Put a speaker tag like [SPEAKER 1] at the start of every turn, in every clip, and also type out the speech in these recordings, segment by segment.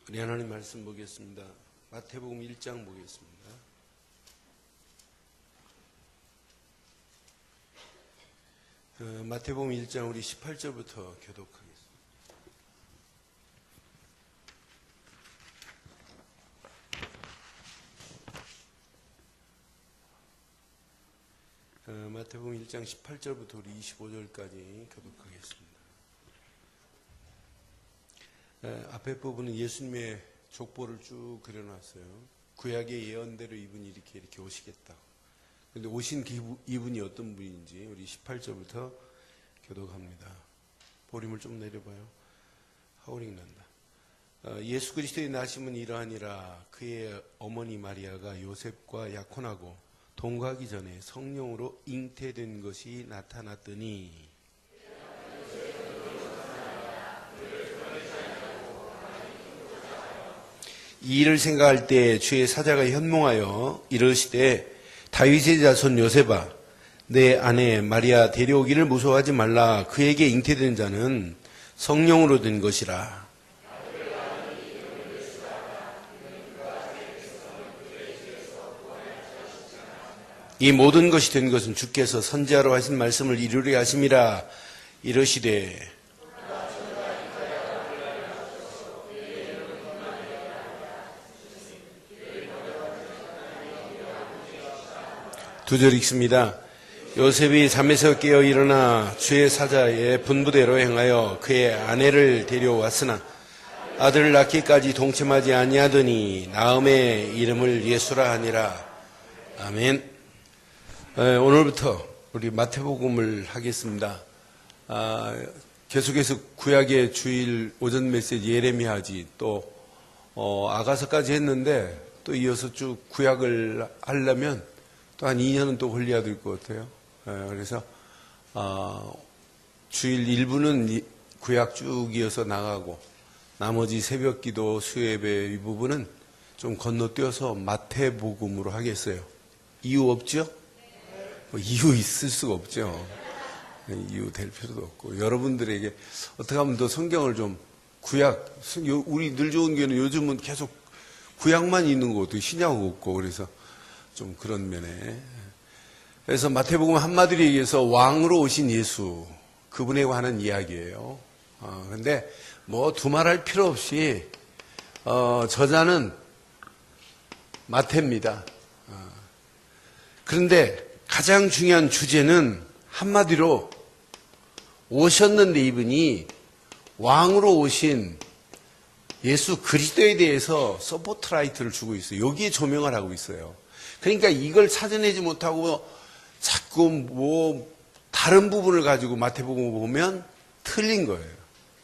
[SPEAKER 1] 우리 하나님 말씀 보겠습니다. 마태복음 1장 보겠습니다. 마태복음 1장 우리 18절부터 교독하겠습니다. 마태복음 1장 18절부터 우리 25절까지 교독하겠습니다. 앞에 부분은 예수님의 족보를 쭉 그려놨어요. 구약의 예언대로 이분이 이렇게 오시겠다. 그런데 오신 이분이 어떤 분인지 우리 18절부터 교독합니다. 보림을 좀 내려봐요. 하울링 난다. 예수 그리스도의 나심은 이러하니라. 그의 어머니 마리아가 요셉과 약혼하고 동거하기 전에 성령으로 잉태된 것이 나타났더니 이 일을 생각할 때 주의 사자가 현몽하여 이르시되 다윗의 자손 요셉아 내 아내 마리아 데려오기를 무서워하지 말라. 그에게 잉태된 자는 성령으로 된 것이라. 이 모든 것이 된 것은 주께서 선지자로 하신 말씀을 이루려 하심이라. 이르시되 두 절 읽습니다. 요셉이 잠에서 깨어 일어나 주의 사자의 분부대로 행하여 그의 아내를 데려왔으나 아들을 낳기까지 동침하지 아니하더니 나음의 이름을 예수라 하니라. 아멘. 오늘부터 우리 마태복음을 하겠습니다. 계속해서 구약의 주일 오전 메시지 예레미야지 또 아가서까지 했는데 또 이어서 쭉 구약을 하려면 또 한 2년은 또 걸려야 될 것 같아요. 그래서 주일 일부는 구약 쭉 이어서 나가고 나머지 새벽기도 수요예배 이 부분은 좀 건너뛰어서 마태복음으로 하겠어요. 이유 없죠? 이유 있을 수가 없죠. 이유 될 필요도 없고 여러분들에게 어떻게 하면 더 성경을 좀 구약 우리 늘 좋은 교회는 요즘은 계속 구약만 있는 것 같아요. 신약 없고 그래서 좀 그런 면에. 그래서 마태복음 한마디로 얘기해서 왕으로 오신 예수, 그분에 관한 이야기예요. 그런데 뭐 두말할 필요 없이, 저자는 마태입니다. 그런데 가장 중요한 주제는 한마디로 오셨는데 이분이 왕으로 오신 예수 그리스도에 대해서 서포트라이트를 주고 있어요. 여기에 조명을 하고 있어요. 그러니까 이걸 찾아내지 못하고 자꾸 뭐 다른 부분을 가지고 마태복음을 보면 틀린 거예요.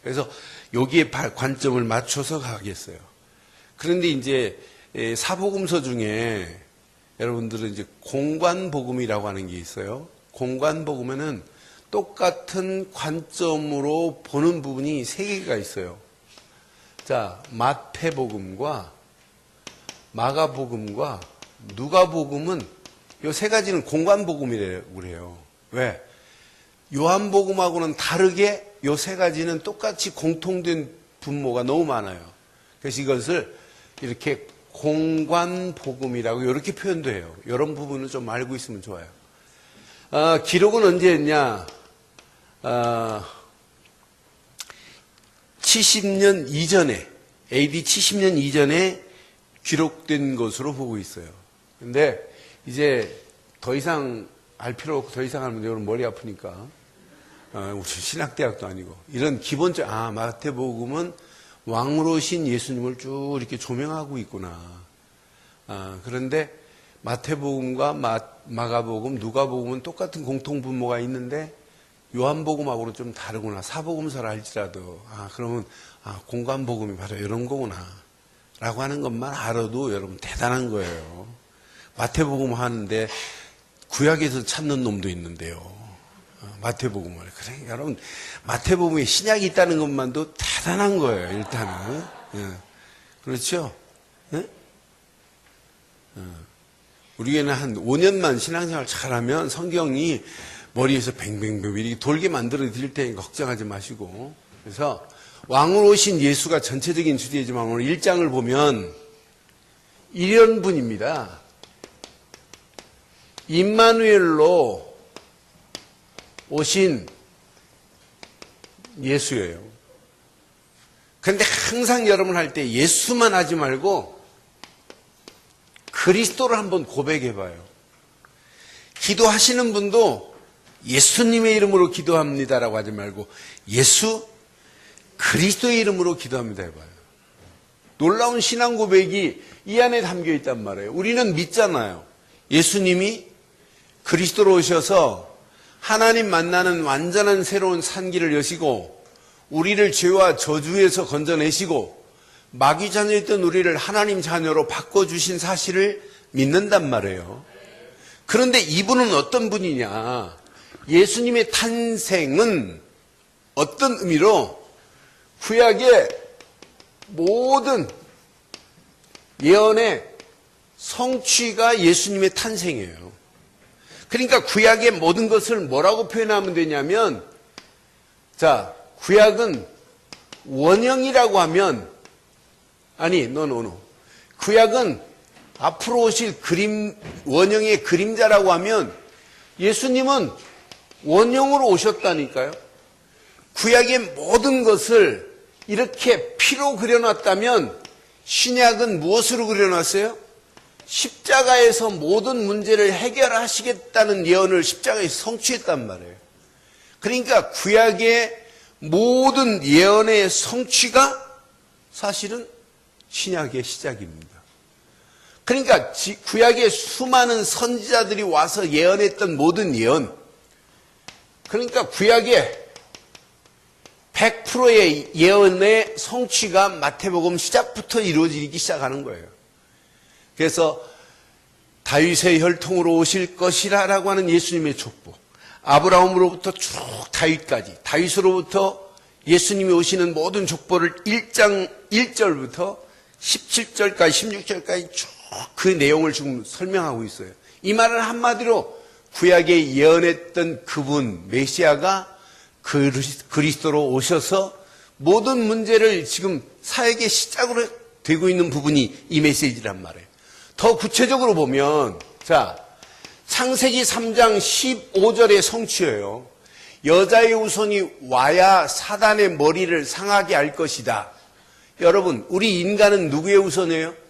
[SPEAKER 1] 그래서 여기에 관점을 맞춰서 가겠어요. 그런데 이제 사복음서 중에 여러분들은 이제 공관복음이라고 하는 게 있어요. 공관복음에는 똑같은 관점으로 보는 부분이 3개가 있어요. 자, 마태복음과 마가복음과 누가복음은 이 3가지는 공관복음이라고 그래요. 왜? 요한복음하고는 다르게 이 3가지는 똑같이 공통된 분모가 너무 많아요. 그래서 이것을 이렇게 공관복음이라고 이렇게 표현도 해요. 이런 부분을 좀 알고 있으면 좋아요. 기록은 언제 했냐? 70년 이전에, AD 70년 이전에 기록된 것으로 보고 있어요. 근데 이제 더 이상 알 필요 없고 더 이상 하면 여러분 머리 아프니까 우리 신학대학도 아니고 이런 기본적 마태복음은 왕으로 오신 예수님을 쭉 이렇게 조명하고 있구나. 그런데 마태복음과 마가복음, 누가복음은 똑같은 공통분모가 있는데 요한복음하고는 좀 다르구나. 사복음서라 할지라도 그러면 공관복음이 바로 이런 거구나 라고 하는 것만 알아도 여러분 대단한 거예요. 마태복음 하는데 구약에서 찾는 놈도 있는데요. 마태복음을. 그래, 여러분, 마태복음에 신약이 있다는 것만도 대단한 거예요, 일단은. 그렇죠? 우리 교회는 한 5년만 신앙생활 잘하면 성경이 머리에서 뱅뱅뱅 이렇게 돌게 만들어 드릴 테니까 걱정하지 마시고. 그래서 왕으로 오신 예수가 전체적인 주제지만 오늘 1장을 보면 이런 분입니다. 임마누엘로 오신 예수예요. 그런데 항상 여러분 할 때 예수만 하지 말고 그리스도를 한번 고백해봐요. 기도하시는 분도 예수님의 이름으로 기도합니다라고 하지 말고 예수 그리스도의 이름으로 기도합니다 해봐요. 놀라운 신앙 고백이 이 안에 담겨 있단 말이에요. 우리는 믿잖아요. 예수님이 그리스도로 오셔서 하나님 만나는 완전한 새로운 산길을 여시고 우리를 죄와 저주에서 건져내시고 마귀 자녀였던 우리를 하나님 자녀로 바꿔주신 사실을 믿는단 말이에요. 그런데 이분은 어떤 분이냐? 예수님의 탄생은 어떤 의미로 구약의 모든 예언의 성취가 예수님의 탄생이에요. 그러니까 구약의 모든 것을 뭐라고 표현하면 되냐면, 자, 구약은 원형이라고 하면, 구약은 앞으로 오실 원형의 그림자라고 하면 예수님은 원형으로 오셨다니까요. 구약의 모든 것을 이렇게 피로 그려놨다면 신약은 무엇으로 그려놨어요? 십자가에서 모든 문제를 해결하시겠다는 예언을 십자가에서 성취했단 말이에요. 그러니까 구약의 모든 예언의 성취가 사실은 신약의 시작입니다. 그러니까 구약의 수많은 선지자들이 와서 예언했던 모든 예언, 그러니까 구약의 100%의 예언의 성취가 마태복음 시작부터 이루어지기 시작하는 거예요. 그래서 다윗의 혈통으로 오실 것이라라고 하는 예수님의 족보, 아브라함으로부터 쭉 다윗까지, 다윗으로부터 예수님이 오시는 모든 족보를 1장 1절부터 17절까지 16절까지 쭉 그 내용을 지금 설명하고 있어요. 이 말은 한마디로 구약에 예언했던 그분 메시아가 그리스도로 오셔서 모든 문제를 지금 사역의 시작으로 되고 있는 부분이 이 메시지란 말이에요. 더 구체적으로 보면, 자, 창세기 3장 15절의 성취예요. 여자의 후손이 와야 사단의 머리를 상하게 할 것이다. 여러분, 우리 인간은 누구의 후손이에요?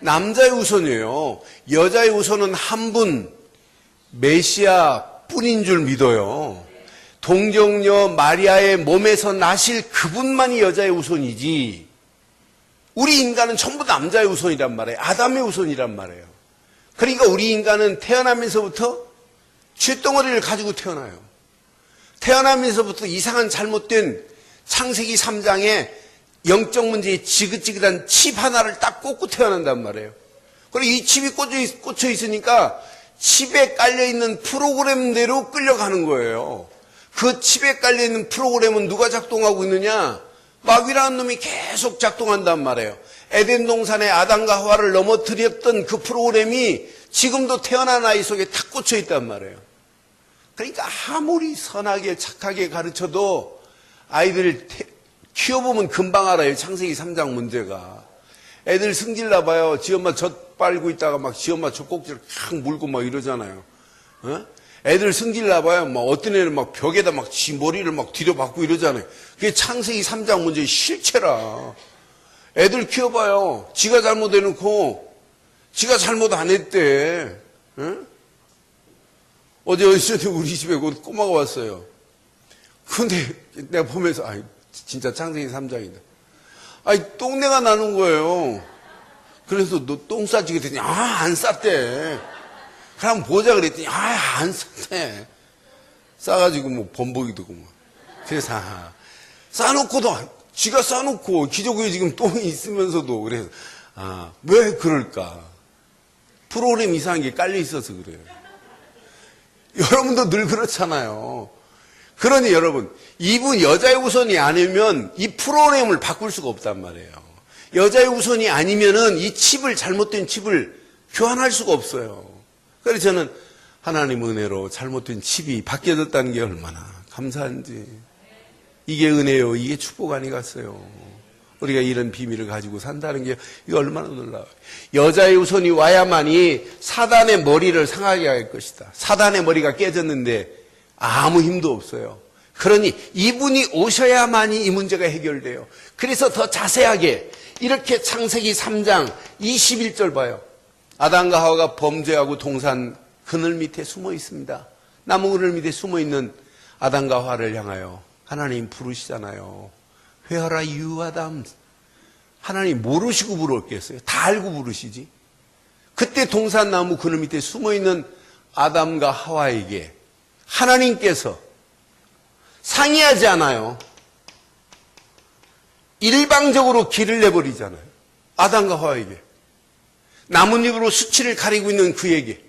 [SPEAKER 1] 남자의 후손이에요. 여자의 후손은 한 분, 메시아 뿐인 줄 믿어요. 동정녀 마리아의 몸에서 나실 그분만이 여자의 후손이지, 우리 인간은 전부 남자의 후손이란 말이에요. 아담의 후손이란 말이에요. 그러니까 우리 인간은 태어나면서부터 쇳덩어리를 가지고 태어나요. 태어나면서부터 이상한 잘못된 창세기 3장에 영적 문제에 지긋지긋한 칩 하나를 딱 꽂고 태어난단 말이에요. 그리고 이 칩이 꽂혀 있으니까 칩에 깔려있는 프로그램대로 끌려가는 거예요. 그 칩에 깔려있는 프로그램은 누가 작동하고 있느냐? 마귀라는 놈이 계속 작동한단 말이에요. 에덴 동산에 아담과 하와를 넘어뜨렸던 그 프로그램이 지금도 태어난 아이 속에 탁 꽂혀 있단 말이에요. 그러니까 아무리 선하게 착하게 가르쳐도 아이들을 키워보면 금방 알아요. 창세기 3장 문제가. 애들 승질나 봐요. 지 엄마 젖 빨고 있다가 막 지 엄마 젖꼭지를 탁 물고 막 이러잖아요. 어? 애들 승질나 봐요. 막 어떤 애는 막 벽에다 막 지 머리를 막 뒤려박고 이러잖아요. 그게 창세기 3장 문제의 실체라. 애들 키워봐요. 지가 잘못해놓고 지가 잘못 안 했대. 어? 어제 우리 집에 꼬마가 왔어요. 근데 내가 보면서 진짜 창세기 3장이다. 똥내가 나는 거예요. 그래서 너 똥 쌌지? 그랬더니 안 쌌대. 그럼 보자 그랬더니 안 쌌대. 싸가지고 뭐 범벅이 되고 뭐. 그래서 싸놓고도 지가 싸놓고 기저귀에 지금 똥이 있으면서도 그래서 왜 그럴까? 프로그램 이상한 게 깔려 있어서 그래요. 여러분도 늘 그렇잖아요. 그러니 여러분, 이분 여자의 후손이 아니면 이 프로그램을 바꿀 수가 없단 말이에요. 여자의 후손이 아니면은 이 칩을, 잘못된 칩을 교환할 수가 없어요. 그래서 저는 하나님 은혜로 잘못된 칩이 바뀌어졌다는 게 얼마나 감사한지. 이게 은혜요. 이게 축복 아니겠어요. 우리가 이런 비밀을 가지고 산다는 게 이거 얼마나 놀라워요. 여자의 후손이 와야만이 사단의 머리를 상하게 할 것이다. 사단의 머리가 깨졌는데 아무 힘도 없어요. 그러니 이분이 오셔야만이 이 문제가 해결돼요. 그래서 더 자세하게 이렇게 창세기 3장 21절 봐요. 아담과 하와가 범죄하고 동산 그늘 밑에 숨어 있습니다. 나무 그늘 밑에 숨어 있는 아담과 하와를 향하여 하나님 부르시잖아요. 회하라 유아담. 하나님 모르시고 부르겠어요? 다 알고 부르시지. 그때 동산나무 그늘 밑에 숨어있는 아담과 하와에게 하나님께서 상의하지 않아요. 일방적으로 길을 내버리잖아요. 아담과 하와에게. 나뭇잎으로 수치를 가리고 있는 그에게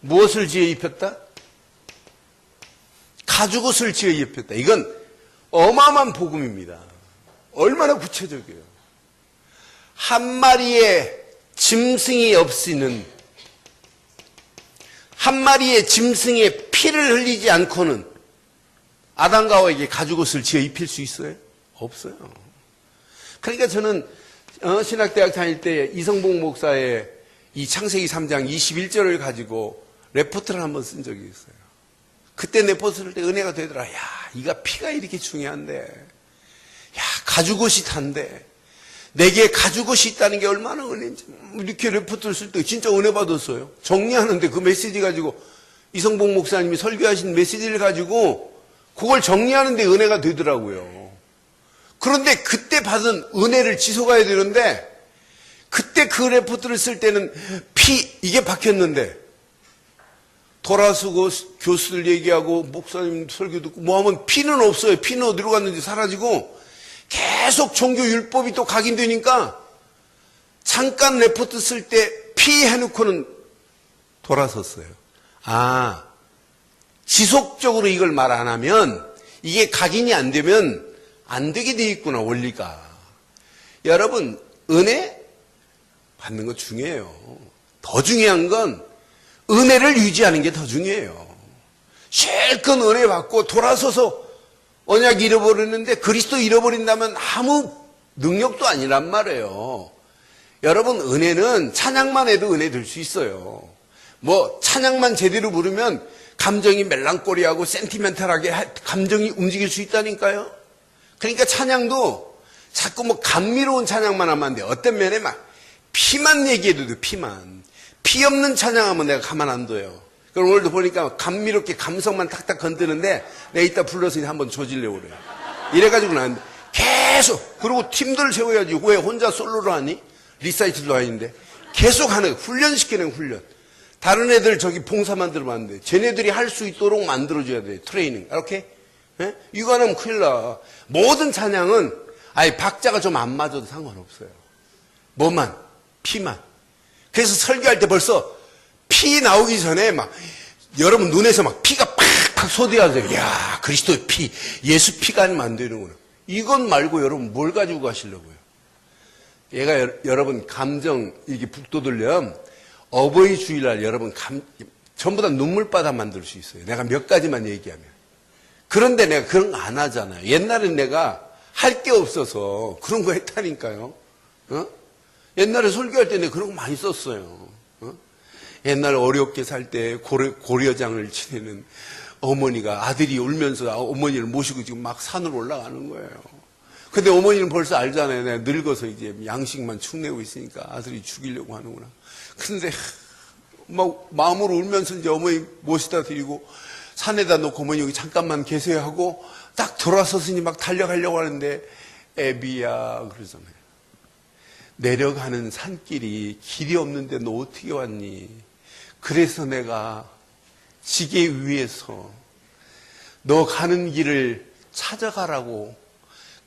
[SPEAKER 1] 무엇을 지어 입혔다? 가죽옷을 지어 입혔다. 이건 어마어마한 복음입니다. 얼마나 구체적이에요. 한 마리의 짐승이 없이는, 한 마리의 짐승의 피를 흘리지 않고는 아담과 하와에게 가죽옷을 지어 입힐 수 있어요? 없어요. 그러니까 저는 신학대학 다닐 때 이성봉 목사의 이 창세기 3장 21절을 가지고 레포트를 한번 쓴 적이 있어요. 그때 레포트를 때 은혜가 되더라. 야, 이가 피가 이렇게 중요한데, 야, 가죽옷이 단데, 내게 가죽옷이 있다는 게 얼마나 은혜인지. 이렇게 레포트를 쓸 때 진짜 은혜 받았어요. 정리하는데 그 메시지 가지고 이성봉 목사님이 설교하신 메시지를 가지고 그걸 정리하는데 은혜가 되더라고요. 그런데 그때 받은 은혜를 지속해야 되는데, 그때 그 레포트를 쓸 때는 이게 박혔는데, 돌아서고 교수들 얘기하고 목사님 설교 듣고 뭐 하면 피는 없어요. 피는 어디로 갔는지 사라지고 계속 종교 율법이 또 각인되니까 잠깐 레포트 쓸 때 피 해놓고는 돌아섰어요. 아, 지속적으로 이걸 말 안 하면, 이게 각인이 안 되면 안 되게 돼 있구나, 원리가. 여러분, 은혜 받는 거 중요해요. 더 중요한 건 은혜를 유지하는 게 더 중요해요. 실컷 은혜 받고 돌아서서 언약 잃어버렸는데 그리스도 잃어버린다면 아무 능력도 아니란 말이에요. 여러분, 은혜는 찬양만 해도 은혜 될 수 있어요. 뭐 찬양만 제대로 부르면 감정이 멜랑꼬리하고 센티멘탈하게 감정이 움직일 수 있다니까요. 그러니까 찬양도 자꾸 뭐 감미로운 찬양만 하면 안 돼요. 어떤 면에 막 피만 얘기해도 돼, 피만. 피 없는 찬양하면 내가 가만 안 둬요. 그럼 오늘도 보니까 감미롭게 감성만 탁탁 건드는데 내가 이따 불러서 한번 조지려고 그래요. 이래가지고는 안 돼. 계속. 그리고 팀들을 세워야지. 왜 혼자 솔로로 하니? 리사이틀도 아닌데. 계속 하는, 훈련시키는 훈련. 다른 애들 저기 봉사 만들면 안 돼. 쟤네들이 할 수 있도록 만들어줘야 돼. 트레이닝. 이렇게? 예? 이거 안 하면 큰일 나. 모든 찬양은 아예 박자가 좀 안 맞아도 상관없어요. 뭐만? 피만. 그래서 설교할 때 벌써 피 나오기 전에 막 여러분 눈에서 막 피가 팍팍 쏟아져요. 야, 그리스도의 피, 예수 피가 아니면 안 되는구나. 이건 말고 여러분 뭘 가지고 가시려고요? 얘가 여러분 감정 이렇게 북돋으려면 어버이 주일날 여러분 전부 다 눈물바다 만들 수 있어요. 내가 몇 가지만 얘기하면. 그런데 내가 그런 거 안 하잖아요. 옛날엔 내가 할 게 없어서 그런 거 했다니까요. 어? 옛날에 설교할 때 내가 그런 거 많이 썼어요. 어? 옛날 어렵게 살 때 고려장을 지내는 어머니가 아들이 울면서 어머니를 모시고 지금 막 산으로 올라가는 거예요. 근데 어머니는 벌써 알잖아요. 내가 늙어서 이제 양식만 축내고 있으니까 아들이 죽이려고 하는구나. 근데 막 마음으로 울면서 이제 어머니 모시다 드리고 산에다 놓고 어머니 여기 잠깐만 계세요 하고 딱 돌아서서니 막 달려가려고 하는데 애비야 그러잖아요. 내려가는 산길이 길이 없는데 너 어떻게 왔니? 그래서 내가 지게 위에서 너 가는 길을 찾아가라고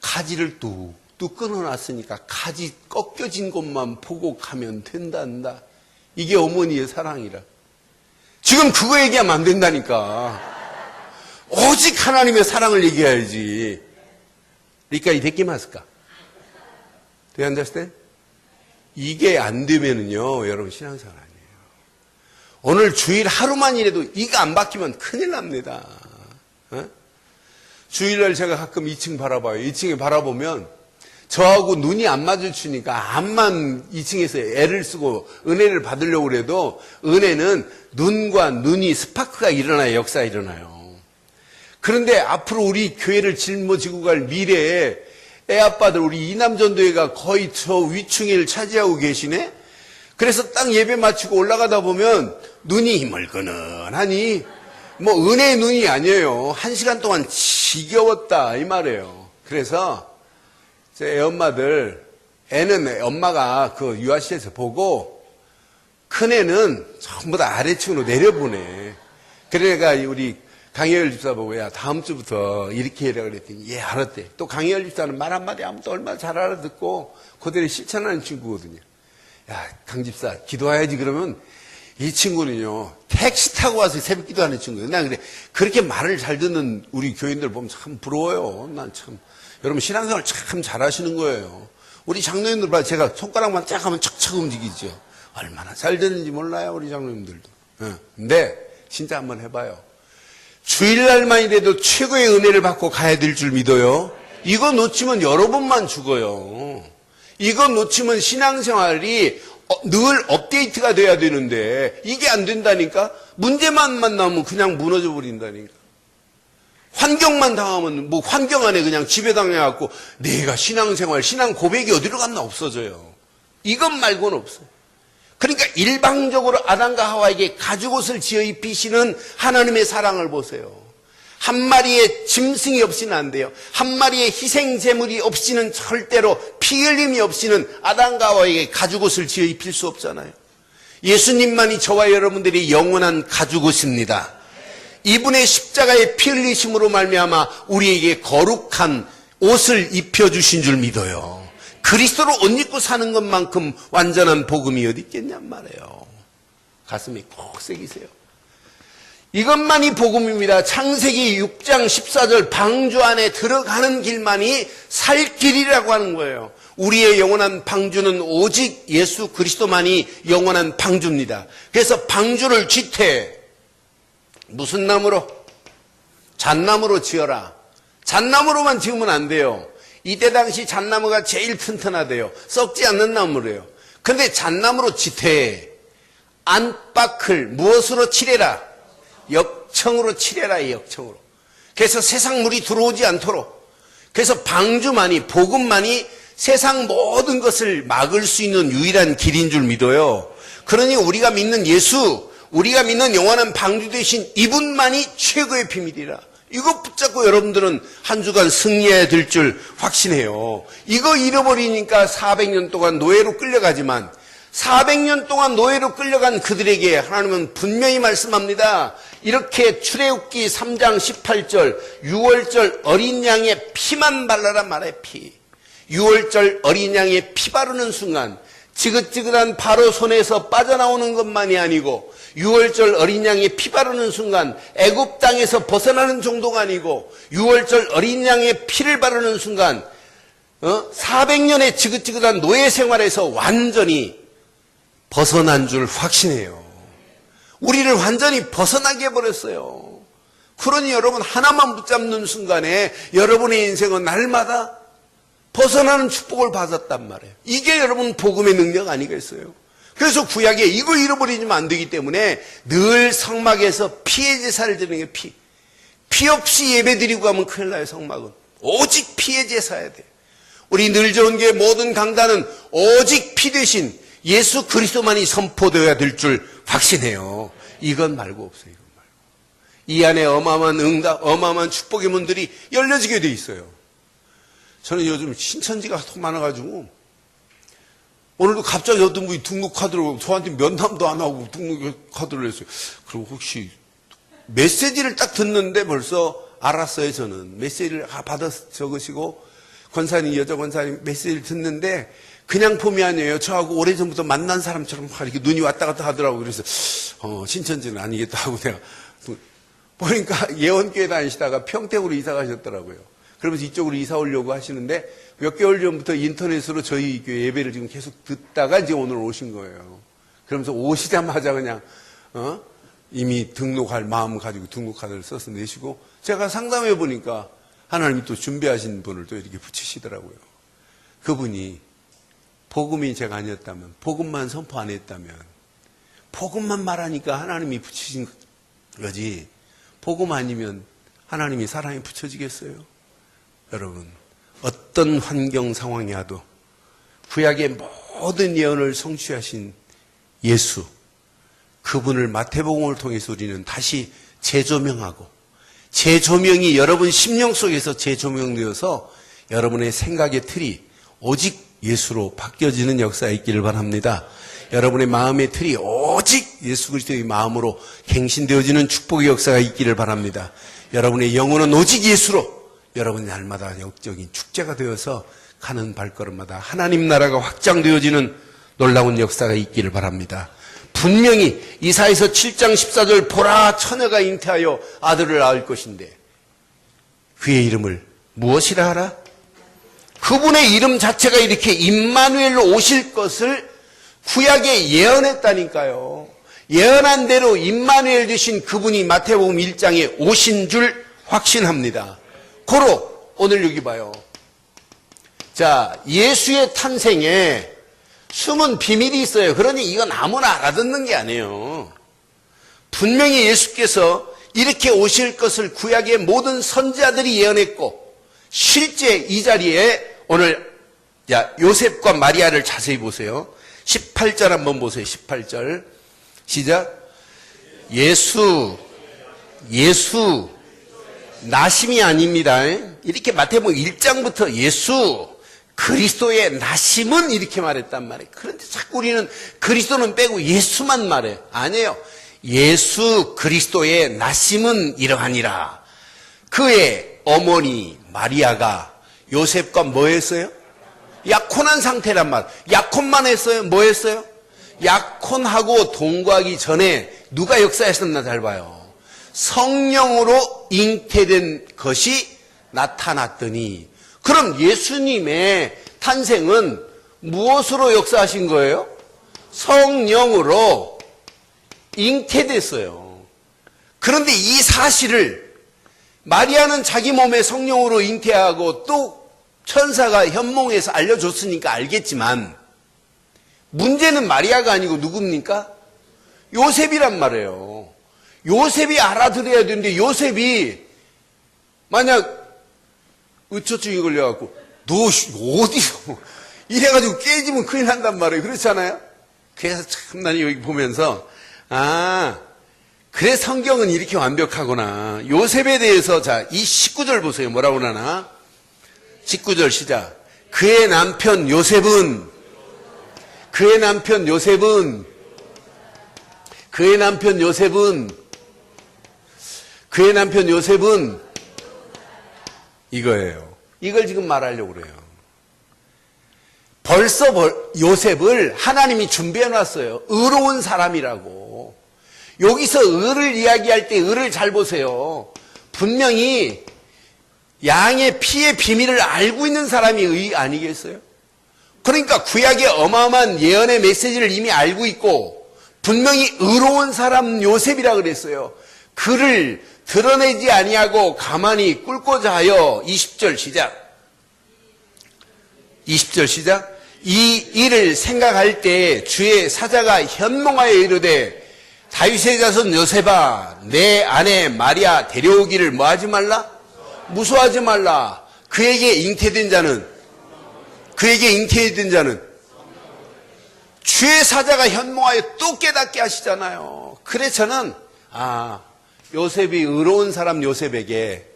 [SPEAKER 1] 가지를 뚝뚝 끊어놨으니까 가지 꺾여진 곳만 보고 가면 된단다. 이게 어머니의 사랑이라. 지금 그거 얘기하면 안 된다니까. 오직 하나님의 사랑을 얘기해야지. 그러니까 이 데끼마스까. Do you understand? 이게 안 되면은요, 여러분 신앙생활 아니에요. 오늘 주일 하루만이라도 이거 안 바뀌면 큰일 납니다. 어? 주일날 제가 가끔 2층 바라봐요. 2층에 바라보면 저하고 눈이 안 마주치니까 암만 2층에서 애를 쓰고 은혜를 받으려고 그래도 은혜는 눈과 눈이 스파크가 일어나요. 역사가 일어나요. 그런데 앞으로 우리 교회를 짊어지고 갈 미래에 애 아빠들 우리 이남전도회가 거의 저 위층을 차지하고 계시네. 그래서 딱 예배 마치고 올라가다 보면 눈이 희멀건하니 뭐 은혜의 눈이 아니에요. 1시간 동안 지겨웠다 이 말이에요. 그래서 제 애 엄마들, 애는 엄마가 그 유아시에서 보고 큰애는 전부 다 아래층으로 내려보내. 그러니까 우리 강혜열 집사 보고 야 다음 주부터 이렇게 해라 그랬더니 예 알았대. 또 강혜열 집사는 말 한마디 하면 또 얼마나 잘 알아듣고 그대로 실천하는 친구거든요. 야 강 집사 기도해야지 그러면 이 친구는요 택시 타고 와서 새벽 기도하는 친구예요. 난 그래 그렇게 말을 잘 듣는 우리 교인들 보면 참 부러워요. 난 참 여러분 신앙생활 참 잘하시는 거예요. 우리 장로님들 봐 제가 손가락만 쫙 하면 척척 움직이죠. 얼마나 잘 되는지 몰라요 우리 장로님들도. 근데 진짜 한번 해봐요. 주일날만이라도 최고의 은혜를 받고 가야 될 줄 믿어요. 이거 놓치면 여러분만 죽어요. 이거 놓치면 신앙생활이 늘 업데이트가 돼야 되는데 이게 안 된다니까. 문제만 만나면 그냥 무너져 버린다니까. 환경만 당하면 뭐 환경 안에 그냥 지배당해갖고 내가 신앙생활 신앙 고백이 어디로 갔나 없어져요. 이것 말고는 없어요. 그러니까 일방적으로 아담과 하와에게 가죽옷을 지어 입히시는 하나님의 사랑을 보세요. 한 마리의 짐승이 없이는 안 돼요. 한 마리의 희생 제물이 없이는 절대로 피 흘림이 없이는 아담과 하와에게 가죽옷을 지어 입힐 수 없잖아요. 예수님만이 저와 여러분들이 영원한 가죽옷입니다. 이분의 십자가의 피 흘리심으로 말미암아 우리에게 거룩한 옷을 입혀주신 줄 믿어요. 그리스도로 옷 입고 사는 것만큼 완전한 복음이 어디 있겠냔 말이에요. 가슴에 꼭 새기세요. 이것만이 복음입니다. 창세기 6장 14절 방주 안에 들어가는 길만이 살 길이라고 하는 거예요. 우리의 영원한 방주는 오직 예수 그리스도만이 영원한 방주입니다. 그래서 방주를 지태 무슨 나무로? 잣나무로 지어라. 잣나무로만 지으면 안 돼요. 이때 당시 잣나무가 제일 튼튼하대요. 썩지 않는 나무래요. 그런데 잣나무로 지태 안팎을 무엇으로 칠해라? 역청으로 칠해라. 역청으로. 그래서 세상 물이 들어오지 않도록. 그래서 방주만이 복음만이 세상 모든 것을 막을 수 있는 유일한 길인 줄 믿어요. 그러니 우리가 믿는 예수, 우리가 믿는 영원한 방주 되신 이분만이 최고의 비밀이라. 이거 붙잡고 여러분들은 한 주간 승리해야 될 줄 확신해요. 이거 잃어버리니까 400년 동안 노예로 끌려가지만 400년 동안 노예로 끌려간 그들에게 하나님은 분명히 말씀합니다. 이렇게 출애굽기 3장 18절 6월절 어린 양의 피만 발라라 말해. 피. 6월절 어린 양의 피 바르는 순간 지긋지긋한 바로 손에서 빠져나오는 것만이 아니고 6월절 어린 양의 피 바르는 순간 애굽 땅에서 벗어나는 정도가 아니고 6월절 어린 양의 피를 바르는 순간 400년의 지긋지긋한 노예 생활에서 완전히 벗어난 줄 확신해요. 우리를 완전히 벗어나게 해버렸어요. 그러니 여러분 하나만 붙잡는 순간에 여러분의 인생은 날마다 벗어나는 축복을 받았단 말이에요. 이게 여러분 복음의 능력 아니겠어요? 그래서 구약에 이거 잃어버리면 안 되기 때문에 늘 성막에서 피의 제사를 드리는 게 피. 피 없이 예배 드리고 가면 큰일 나요. 성막은. 오직 피의 제사야 돼. 우리 늘 좋은 교회 모든 강단은 오직 피 대신 예수 그리스도만이 선포되어야 될 줄 확신해요. 이건 말고 없어요. 이건 말고. 이 안에 어마어마한 응답, 어마어마한 축복의 문들이 열려지게 돼 있어요. 저는 요즘 신천지가 하도 많아가지고 오늘도 갑자기 어떤 분이 등록카드로 저한테 면담도 안 하고 등록카드를 했어요. 그리고 혹시 메시지를 딱 듣는데 벌써 알았어요. 저는 메시지를 받아서 적으시고 권사님, 여자 권사님 메시지를 듣는데 그냥 폼이 아니에요. 저하고 오래전부터 만난 사람처럼 이렇게 눈이 왔다 갔다 하더라고요. 그래서 신천지는 아니겠다 하고 내가 보니까 예원교회 다니시다가 평택으로 이사 가셨더라고요. 그러면서 이쪽으로 이사 오려고 하시는데 몇 개월 전부터 인터넷으로 저희 교회 예배를 지금 계속 듣다가 이제 오늘 오신 거예요. 그러면서 오시자마자 그냥 이미 등록할 마음 가지고 등록카드를 써서 내시고 제가 상담해 보니까 하나님이 또 준비하신 분을 또 이렇게 붙이시더라고요. 그분이 복음이 제가 아니었다면, 복음만 선포 안 했다면, 복음만 말하니까 하나님이 붙이신 거지, 복음 아니면 하나님이 사람이 붙여지겠어요? 여러분, 어떤 환경 상황이 와도 구약의 모든 예언을 성취하신 예수, 그분을 마태복음을 통해서 우리는 다시 재조명하고, 재조명이 여러분 심령 속에서 재조명되어서 여러분의 생각의 틀이 오직 예수로 바뀌어지는 역사가 있기를 바랍니다. 여러분의 마음의 틀이 오직 예수 그리스도의 마음으로 갱신되어지는 축복의 역사가 있기를 바랍니다. 여러분의 영혼은 오직 예수로 여러분 날마다 영적인 축제가 되어서 가는 발걸음마다 하나님 나라가 확장되어지는 놀라운 역사가 있기를 바랍니다. 분명히 이사야서 7장 14절 보라 처녀가 잉태하여 아들을 낳을 것인데 그의 이름을 무엇이라 하라? 그분의 이름 자체가 이렇게 임마누엘로 오실 것을 구약에 예언했다니까요. 예언한 대로 임마누엘 되신 그분이 마태복음 1장에 오신 줄 확신합니다. 고로 오늘 여기 봐요. 자, 예수의 탄생에 숨은 비밀이 있어요. 그러니 이건 아무나 알아듣는 게 아니에요. 분명히 예수께서 이렇게 오실 것을 구약의 모든 선지자들이 예언했고 실제 이 자리에 오늘 요셉과 마리아를 자세히 보세요. 18절 한번 보세요. 18절 시작. 예수 나심이 아닙니다. 이렇게 마태복음 1장부터 예수 그리스도의 나심은 이렇게 말했단 말이에요. 그런데 자꾸 우리는 그리스도는 빼고 예수만 말해요. 아니에요. 예수 그리스도의 나심은 이러하니라. 그의 어머니 마리아가 요셉과 뭐 했어요? 약혼한 상태란 말. 약혼만 했어요? 뭐 했어요? 약혼하고 동거하기 전에 누가 역사했었나 잘 봐요. 성령으로 잉태된 것이 나타났더니 그럼 예수님의 탄생은 무엇으로 역사하신 거예요? 성령으로 잉태됐어요. 그런데 이 사실을 마리아는 자기 몸에 성령으로 잉태하고 또 천사가 현몽에서 알려줬으니까 알겠지만 문제는 마리아가 아니고 누굽니까? 요셉이란 말이에요. 요셉이 알아들어야 되는데 요셉이 만약 의처증이 걸려갖고 너 어디서 이래가지고 깨지면 큰일 난단 말이에요. 그렇잖아요. 그래서 참 난 여기 보면서 그래 성경은 이렇게 완벽하구나. 요셉에 대해서 자, 이 19절 보세요. 뭐라고 하나? 19절 시작. 그의 남편 요셉은 이거예요. 이걸 지금 말하려고 그래요. 벌써 요셉을 하나님이 준비해 놨어요. 의로운 사람이라고. 여기서 의를 이야기할 때 의를 잘 보세요. 분명히 양의 피의 비밀을 알고 있는 사람이 의 아니겠어요? 그러니까 구약의 어마어마한 예언의 메시지를 이미 알고 있고 분명히 의로운 사람 요셉이라 그랬어요. 그를 드러내지 아니하고 가만히 꿇고자 하여 20절 시작. 이 일을 생각할 때 주의 사자가 현몽하여 이르되 다윗의 자손 요셉아 내 아내 마리아 데려오기를 뭐하지 말라? 무서워하지 말라. 그에게 잉태된 자는 주의 사자가 현몽하여 또 깨닫게 하시잖아요. 그래서 저는 요셉이 의로운 사람 요셉에게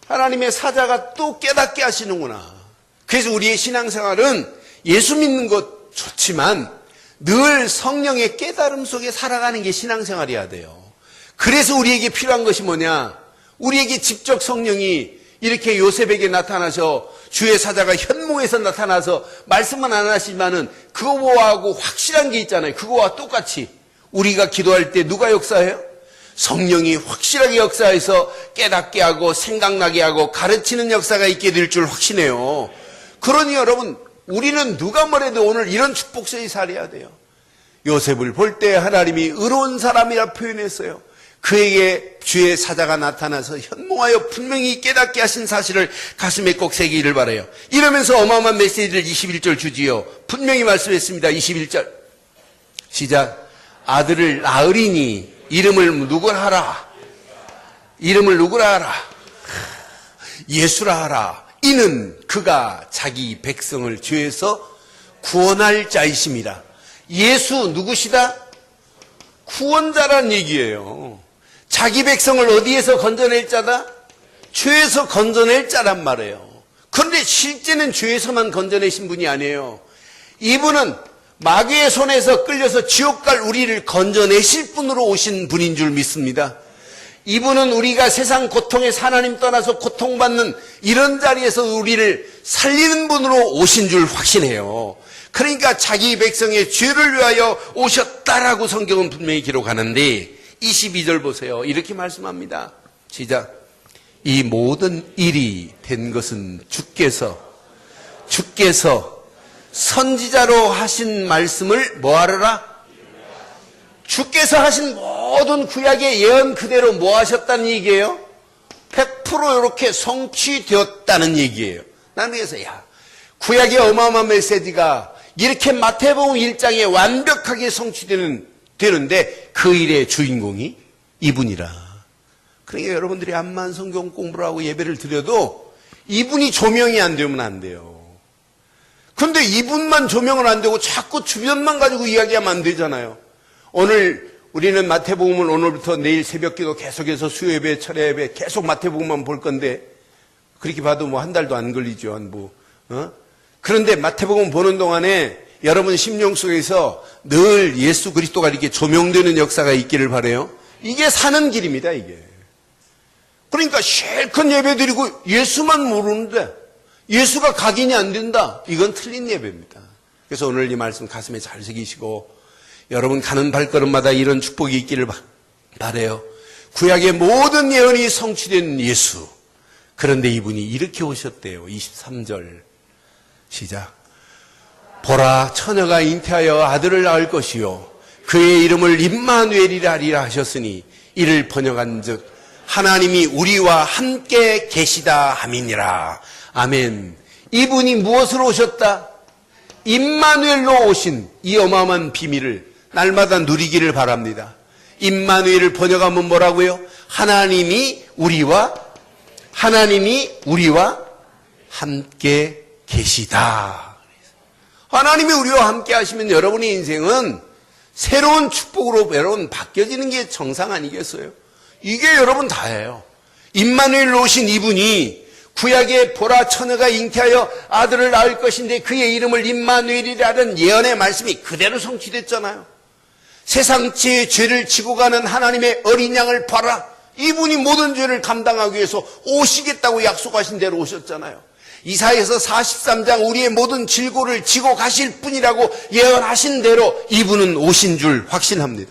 [SPEAKER 1] 하나님의 사자가 또 깨닫게 하시는구나. 그래서 우리의 신앙생활은 예수 믿는 것 좋지만 늘 성령의 깨달음 속에 살아가는 게 신앙생활이어야 돼요. 그래서 우리에게 필요한 것이 뭐냐? 우리에게 직접 성령이 이렇게 요셉에게 나타나서 주의 사자가 현몽에서 나타나서 말씀은 안 하시지만은 그거하고 확실한 게 있잖아요. 그거와 똑같이 우리가 기도할 때 누가 역사해요? 성령이 확실하게 역사해서 깨닫게 하고 생각나게 하고 가르치는 역사가 있게 될 줄 확신해요. 그러니 여러분 우리는 누가 뭐래도 오늘 이런 축복성이 살아야 돼요. 요셉을 볼 때 하나님이 의로운 사람이라 표현했어요. 그에게 주의 사자가 나타나서 현몽하여 분명히 깨닫게 하신 사실을 가슴에 꼭 새기기를 바라요. 이러면서 어마어마한 메시지를 21절 주지요. 분명히 말씀했습니다. 21절 시작. 아들을 낳으리니 이름을 누구라 하라. 이름을 누구라 하라. 예수라 하라. 이는 그가 자기 백성을 죄에서 구원할 자이심이라. 예수 누구시다? 구원자란 얘기예요. 자기 백성을 어디에서 건져낼 자다? 죄에서 건져낼 자란 말이에요. 그런데 실제는 죄에서만 건져내신 분이 아니에요. 이분은 마귀의 손에서 끌려서 지옥 갈 우리를 건져내실 분으로 오신 분인 줄 믿습니다. 이분은 우리가 세상 고통에서 하나님 떠나서 고통받는 이런 자리에서 우리를 살리는 분으로 오신 줄 확신해요. 그러니까 자기 백성의 죄를 위하여 오셨다라고 성경은 분명히 기록하는데 22절 보세요. 이렇게 말씀합니다. 시작. 이 모든 일이 된 것은 주께서 선지자로 하신 말씀을 뭐하러라? 주께서 하신 모든 구약의 예언 그대로 뭐 하셨다는 얘기예요? 100% 이렇게 성취되었다는 얘기예요. 나는 그래서 구약의 어마어마한 메시지가 이렇게 마태복음 1장에 완벽하게 성취되는데 그 일의 주인공이 이분이라. 그러니까 여러분들이 암만 성경 공부를 하고 예배를 드려도 이분이 조명이 안 되면 안 돼요. 그런데 이분만 조명을 안 되고 자꾸 주변만 가지고 이야기하면 안 되잖아요. 오늘 우리는 마태복음을 오늘부터 내일 새벽기도 계속해서 수요예배, 철야예배 계속 마태복음만 볼 건데 그렇게 봐도 뭐 한 달도 안 걸리죠. 그런데 마태복음 보는 동안에 여러분 심령 속에서 늘 예수 그리스도가 이렇게 조명되는 역사가 있기를 바라요. 이게 사는 길입니다, 이게. 그러니까 실컷 예배 드리고 예수만 모르는데 예수가 각인이 안 된다. 이건 틀린 예배입니다. 그래서 오늘 이 말씀 가슴에 잘 새기시고 여러분 가는 발걸음마다 이런 축복이 있기를 바라요. 구약의 모든 예언이 성취된 예수. 그런데 이분이 이렇게 오셨대요. 23절 시작. 보라 처녀가 잉태하여 아들을 낳을 것이요 그의 이름을 임마누엘이라 하리라 하셨으니 이를 번역한즉 하나님이 우리와 함께 계시다 함이니라. 아멘. 이분이 무엇으로 오셨다? 임마누엘로 오신 이 어마어마한 비밀을 날마다 누리기를 바랍니다. 임마누엘을 번역하면 뭐라고요? 하나님이 우리와 함께 계시다. 하나님이 우리와 함께 하시면 여러분의 인생은 새로운 축복으로 여러분 바뀌어지는 게 정상 아니겠어요? 이게 여러분 다예요. 임마누엘로 오신 이분이 구약의 보라 처녀가 잉태하여 아들을 낳을 것인데 그의 이름을 임마누엘이라는 예언의 말씀이 그대로 성취됐잖아요. 세상체의 죄를 지고 가는 하나님의 어린 양을 봐라. 이분이 모든 죄를 감당하기 위해서 오시겠다고 약속하신 대로 오셨잖아요. 이사야서 43장 우리의 모든 질고를 지고 가실 분이라고 예언하신 대로 이분은 오신 줄 확신합니다.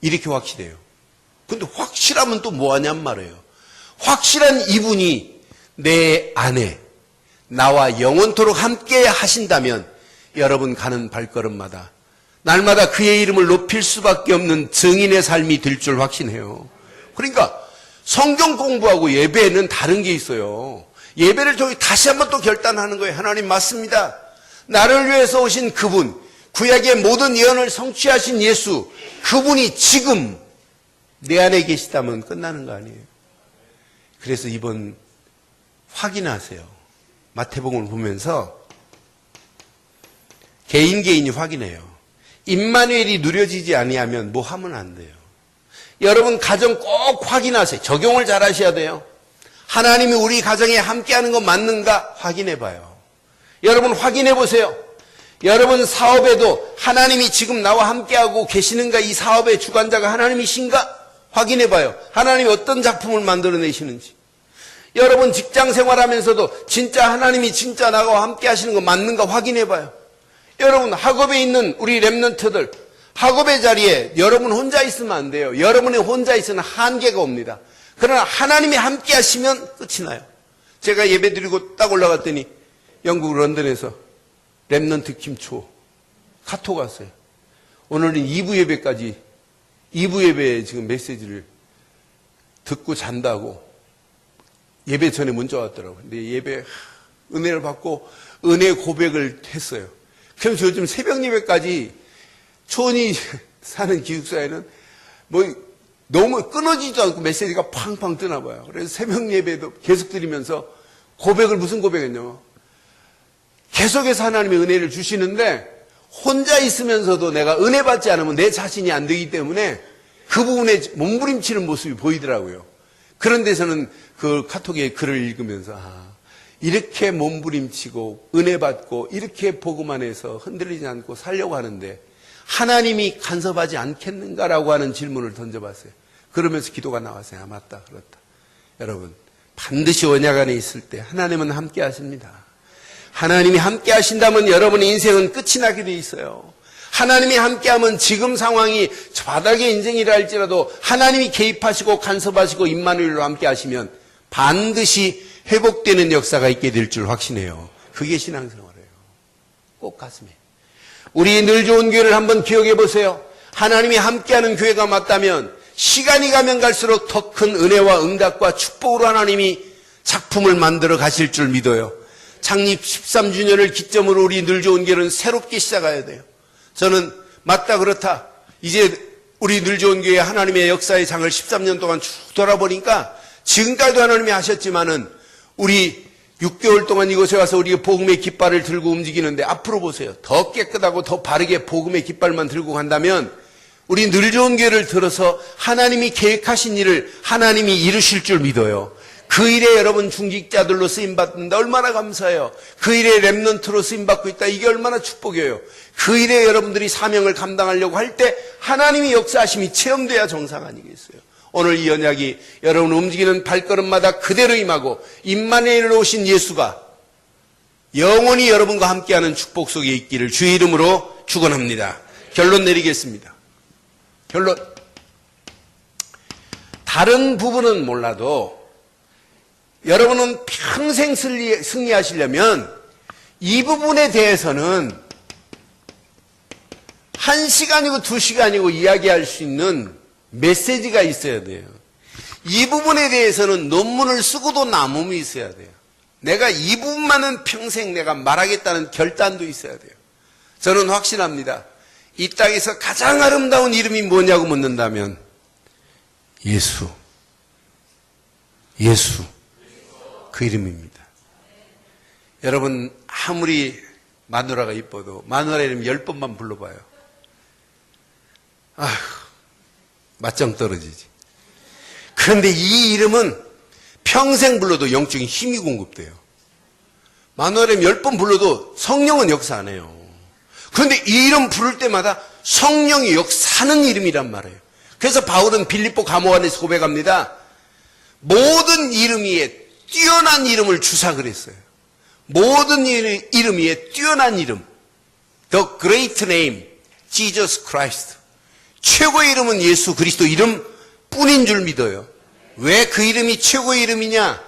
[SPEAKER 1] 이렇게 확실해요. 근데 확실하면 또 뭐하냔 말이에요. 확실한 이분이 내 안에 나와 영원토록 함께 하신다면 여러분 가는 발걸음마다 날마다 그의 이름을 높일 수밖에 없는 증인의 삶이 될 줄 확신해요. 그러니까 성경 공부하고 예배는 다른 게 있어요. 예배를 통해 다시 한번 또 결단하는 거예요. 하나님 맞습니다. 나를 위해서 오신 그분, 구약의 모든 예언을 성취하신 예수, 그분이 지금 내 안에 계시다면 끝나는 거 아니에요. 그래서 이번 확인하세요. 마태복음을 보면서 개인이 확인해요. 임마누엘이 누려지지 아니하면 뭐 하면 안 돼요. 여러분 가정 꼭 확인하세요. 적용을 잘 하셔야 돼요. 하나님이 우리 가정에 함께하는 거 맞는가 확인해 봐요. 여러분 확인해 보세요. 여러분 사업에도 하나님이 지금 나와 함께하고 계시는가, 이 사업의 주관자가 하나님이신가 확인해 봐요. 하나님이 어떤 작품을 만들어내시는지. 여러분 직장 생활하면서도 진짜 하나님이 진짜 나와 함께 하시는 거 맞는가 확인해 봐요. 여러분 학업에 있는 우리 렘넌트들, 학업의 자리에 여러분 혼자 있으면 안 돼요. 여러분이 혼자 있으면 한계가 옵니다. 그러나 하나님이 함께 하시면 끝이 나요. 제가 예배 드리고 딱 올라갔더니 영국 런던에서 렘넌트 김초 카톡 왔어요. 오늘은 2부 예배까지 2부 예배에 지금 메시지를 듣고 잔다고 예배 전에 문자 왔더라고요. 근데 예배 은혜를 받고 은혜 고백을 했어요. 그래서 요즘 새벽 예배까지 촌이 사는 기숙사에는 뭐 너무 끊어지지도 않고 메시지가 팡팡 뜨나 봐요. 그래서 새벽 예배도 계속 드리면서 고백을 무슨 고백했냐면 계속해서 하나님의 은혜를 주시는데 혼자 있으면서도 내가 은혜 받지 않으면 내 자신이 안 되기 때문에 그 부분에 몸부림치는 모습이 보이더라고요. 그런 데서는 그 카톡의 글을 읽으면서 이렇게 몸부림치고 은혜 받고 이렇게 복음 안에서 흔들리지 않고 살려고 하는데 하나님이 간섭하지 않겠는가라고 하는 질문을 던져봤어요. 그러면서 기도가 나왔어요. 맞다, 그렇다. 여러분, 반드시 언약 안에 있을 때 하나님은 함께 하십니다. 하나님이 함께 하신다면 여러분의 인생은 끝이 나게 돼 있어요. 하나님이 함께하면 지금 상황이 바닥의 인생이라 할지라도 하나님이 개입하시고 간섭하시고 임마누엘로 함께 하시면 반드시 회복되는 역사가 있게 될 줄 확신해요. 그게 신앙생활이에요. 꼭 가슴에. 우리 늘 좋은 교회를 한번 기억해 보세요. 하나님이 함께하는 교회가 맞다면 시간이 가면 갈수록 더 큰 은혜와 응답과 축복으로 하나님이 작품을 만들어 가실 줄 믿어요. 창립 13주년을 기점으로 우리 늘 좋은 교회는 새롭게 시작해야 돼요. 저는 맞다 그렇다. 이제 우리 늘 좋은 교회 하나님의 역사의 장을 13년 동안 쭉 돌아보니까 지금까지도 하나님이 하셨지만은 우리 6개월 동안 이곳에 와서 우리가 복음의 깃발을 들고 움직이는데 앞으로 보세요. 더 깨끗하고 더 바르게 복음의 깃발만 들고 간다면 우리 늘 좋은 교회를 들어서 하나님이 계획하신 일을 하나님이 이루실 줄 믿어요. 그 일에 여러분 중직자들로 쓰임받는다. 얼마나 감사해요. 그 일에 렘넌트로 쓰임받고 있다. 이게 얼마나 축복이에요. 그 일에 여러분들이 사명을 감당하려고 할 때 하나님의 역사하심이 체험돼야 정상 아니겠어요. 오늘 이 언약이 여러분 움직이는 발걸음마다 그대로 임하고 임마누엘로 오신 예수가 영원히 여러분과 함께하는 축복 속에 있기를 주의 이름으로 축원합니다. 결론 내리겠습니다. 결론. 다른 부분은 몰라도 여러분은 평생 승리하시려면 이 부분에 대해서는 1시간이고 2시간이고 이야기할 수 있는 메시지가 있어야 돼요. 이 부분에 대해서는 논문을 쓰고도 남음이 있어야 돼요. 내가 이 부분만은 평생 내가 말하겠다는 결단도 있어야 돼요. 저는 확신합니다. 이 땅에서 가장 아름다운 이름이 뭐냐고 묻는다면 예수. 그 이름입니다. 여러분 아무리 마누라가 이뻐도 마누라 이름 10번만 불러봐요. 아휴 맞짱 떨어지지. 그런데 이 이름은 평생 불러도 영적인 힘이 공급돼요. 마누라 이름 10번 불러도 성령은 역사 안 해요. 그런데 이 이름 부를 때마다 성령이 역사하는 이름이란 말이에요. 그래서 바울은 빌립보 감옥 안에서 고백합니다. 모든 이름 위에 뛰어난 이름을 주사 그랬어요. 모든 이름 위에 뛰어난 이름. The great name, Jesus Christ. 최고의 이름은 예수 그리스도 이름 뿐인 줄 믿어요. 왜 그 이름이 최고의 이름이냐?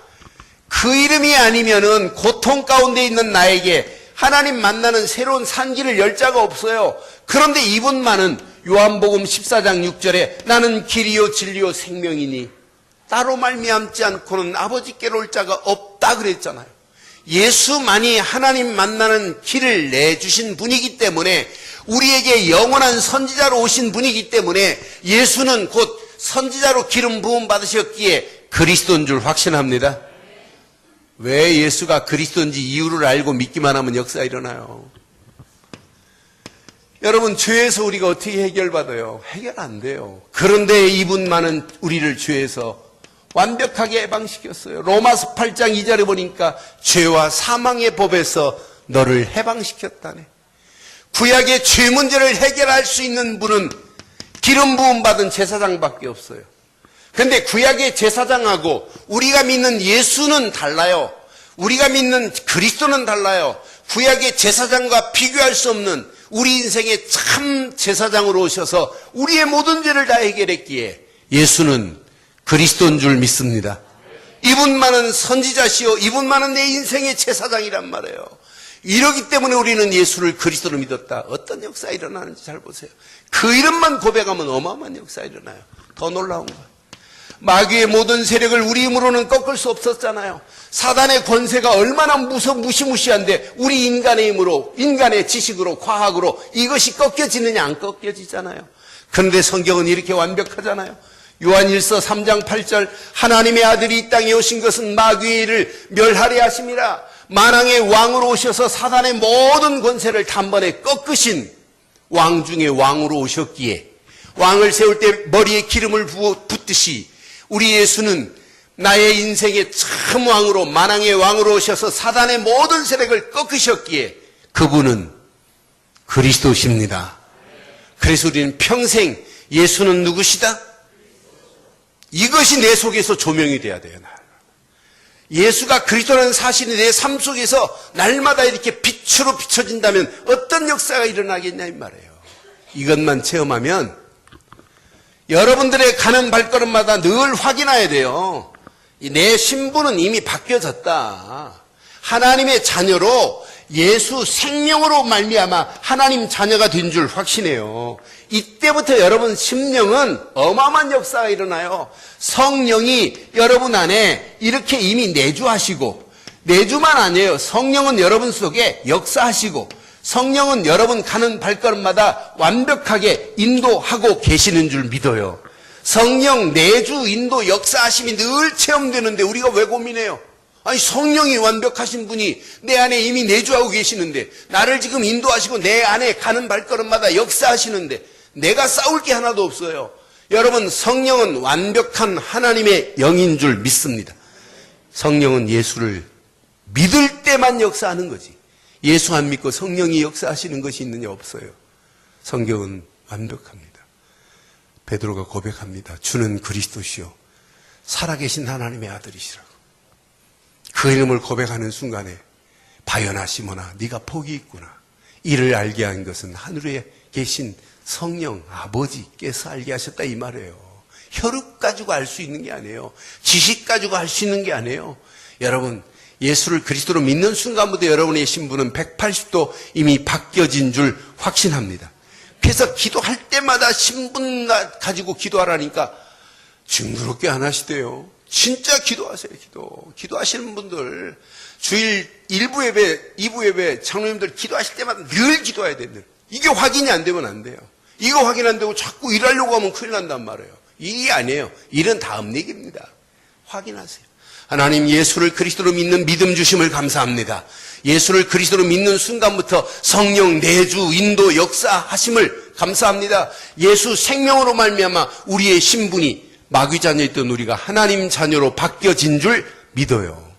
[SPEAKER 1] 그 이름이 아니면은 고통 가운데 있는 나에게 하나님 만나는 새로운 산길을 열 자가 없어요. 그런데 이분만은 요한복음 14장 6절에 나는 길이요 진리요 생명이니 따로 말미암지 않고는 아버지께로 올 자가 없다 그랬잖아요. 예수만이 하나님 만나는 길을 내주신 분이기 때문에 우리에게 영원한 선지자로 오신 분이기 때문에 예수는 곧 선지자로 기름 부음 받으셨기에 그리스도인 줄 확신합니다. 왜 예수가 그리스도인지 이유를 알고 믿기만 하면 역사 일어나요. 여러분 죄에서 우리가 어떻게 해결받아요? 해결 안 돼요. 그런데 이분만은 우리를 죄에서 완벽하게 해방시켰어요. 로마서 8장 2절에 보니까 죄와 사망의 법에서 너를 해방시켰다네. 구약의 죄 문제를 해결할 수 있는 분은 기름 부음 받은 제사장밖에 없어요. 그런데 구약의 제사장하고 우리가 믿는 예수는 달라요. 우리가 믿는 그리스도는 달라요. 구약의 제사장과 비교할 수 없는 우리 인생의 참 제사장으로 오셔서 우리의 모든 죄를 다 해결했기에 예수는 그리스도인 줄 믿습니다. 이분만은 선지자시요 이분만은 내 인생의 제사장이란 말이에요. 이러기 때문에 우리는 예수를 그리스도로 믿었다. 어떤 역사 일어나는지 잘 보세요. 그 이름만 고백하면 어마어마한 역사 일어나요. 더 놀라운 거. 마귀의 모든 세력을 우리 힘으로는 꺾을 수 없었잖아요. 사단의 권세가 얼마나 무시무시한데 우리 인간의 힘으로, 인간의 지식으로, 과학으로 이것이 꺾여지느냐? 안 꺾여지잖아요. 그런데 성경은 이렇게 완벽하잖아요. 요한일서 3장 8절 하나님의 아들이 이 땅에 오신 것은 마귀의 일을 멸하려 하심이라. 만왕의 왕으로 오셔서 사단의 모든 권세를 단번에 꺾으신 왕 중에 왕으로 오셨기에, 왕을 세울 때 머리에 기름을 붓듯이 우리 예수는 나의 인생의 참 왕으로, 만왕의 왕으로 오셔서 사단의 모든 세력을 꺾으셨기에 그분은 그리스도십니다. 그래서 우리는 평생 예수는 누구시다? 이것이 내 속에서 조명이 돼야 돼요. 예수가 그리스도라는 사실이 내 삶 속에서 날마다 이렇게 빛으로 비춰진다면 어떤 역사가 일어나겠냐 이 말이에요. 이것만 체험하면 여러분들의 가는 발걸음마다 늘 확인해야 돼요. 내 신분은 이미 바뀌어졌다. 하나님의 자녀로 예수 생명으로 말미암아 하나님 자녀가 된 줄 확신해요. 이때부터 여러분 심령은 어마어마한 역사가 일어나요. 성령이 여러분 안에 이렇게 이미 내주하시고, 내주만 아니에요. 성령은 여러분 속에 역사하시고, 성령은 여러분 가는 발걸음마다 완벽하게 인도하고 계시는 줄 믿어요. 성령 내주 인도 역사하심이 늘 체험되는데 우리가 왜 고민해요? 아니, 성령이 완벽하신 분이 내 안에 이미 내주하고 계시는데, 나를 지금 인도하시고 내 안에 가는 발걸음마다 역사하시는데 내가 싸울 게 하나도 없어요. 여러분, 성령은 완벽한 하나님의 영인 줄 믿습니다. 성령은 예수를 믿을 때만 역사하는 거지, 예수 안 믿고 성령이 역사하시는 것이 있느냐? 없어요. 성경은 완벽합니다. 베드로가 고백합니다. 주는 그리스도시요 살아계신 하나님의 아들이시라고. 그 이름을 고백하는 순간에 바요나 시몬아 네가 복이 있구나. 이를 알게 한 것은 하늘에 계신 성령 아버지께서 알게 하셨다 이 말이에요. 혈육 가지고 알 수 있는 게 아니에요. 지식 가지고 알 수 있는 게 아니에요. 여러분, 예수를 그리스도로 믿는 순간부터 여러분의 신분은 180도 이미 바뀌어진 줄 확신합니다. 그래서 기도할 때마다 신분 가지고 기도하라니까 징그럽게 안 하시대요. 진짜 기도하세요. 기도하시는 분들 주일 1부 예배, 2부 예배 장로님들 기도하실 때마다 늘 기도해야 됩니다. 이게 확인이 안 되면 안 돼요. 이거 확인 안 되고 자꾸 일하려고 하면 큰일 난단 말이에요. 일이 아니에요. 일은 다음 얘기입니다. 확인하세요. 하나님, 예수를 그리스도로 믿는 믿음 주심을 감사합니다. 예수를 그리스도로 믿는 순간부터 성령 내주 인도 역사하심을 감사합니다. 예수 생명으로 말미암아 우리의 신분이 마귀 자녀였던 우리가 하나님 자녀로 바뀌어진 줄 믿어요.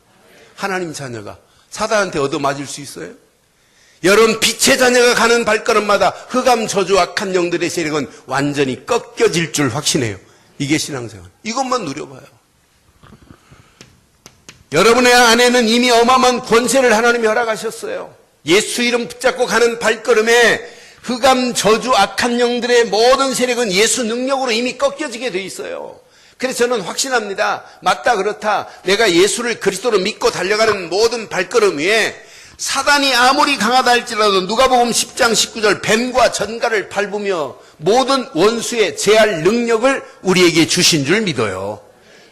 [SPEAKER 1] 하나님 자녀가 사단한테 얻어맞을 수 있어요? 여러분, 빛의 자녀가 가는 발걸음마다 흑암 저주 악한 영들의 세력은 완전히 꺾여질 줄 확신해요. 이게 신앙생활. 이것만 누려봐요. 여러분의 안에는 이미 어마어마한 권세를 하나님이 허락하셨어요. 예수 이름 붙잡고 가는 발걸음에 흑암 저주 악한 영들의 모든 세력은 예수 능력으로 이미 꺾여지게 돼 있어요. 그래서 저는 확신합니다. 맞다, 그렇다. 내가 예수를 그리스도로 믿고 달려가는 모든 발걸음 위에 사단이 아무리 강하다 할지라도 누가복음 10장 19절 뱀과 전갈을 밟으며 모든 원수의 제할 능력을 우리에게 주신 줄 믿어요.